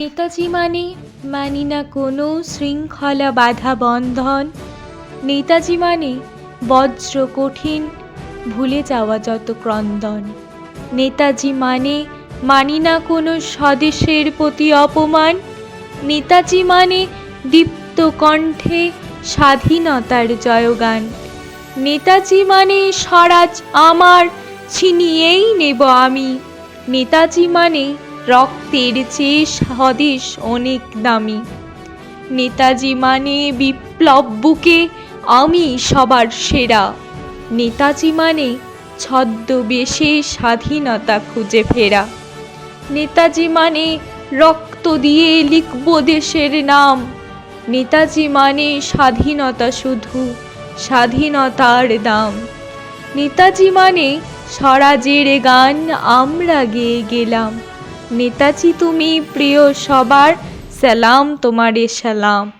নেতাজি মানে মানি না কোনো শৃঙ্খলা বাধা বন্ধন। নেতাজি মানে বজ্র কঠিন, ভুলে যাওয়া যত ক্রন্দন। নেতাজি মানে মানি না কোনো স্বদেশের প্রতি অপমান। নেতাজি মানে দীপ্ত কণ্ঠে স্বাধীনতার জয়গান। নেতাজি মানে স্বরাজ আমার, ছিনিয়েই নেব আমি। নেতাজি মানে রক্তের চেয়ে স্বদেশ অনেক দামি। নেতাজি মানে বিপ্লব বুকে আমি সবার সেরা। নেতাজি মানে ছদ্মবেশে স্বাধীনতা খুঁজে ফেরা। নেতাজি মানে রক্ত দিয়ে লিখব দেশের নাম। নেতাজি মানে স্বাধীনতা, শুধু স্বাধীনতার দাম। নেতাজি মানে স্বরাজের গান আমরা গেয়ে গেলাম। নেতাজি তুমি প্রিয় সবার, সালাম তোমারে সালাম।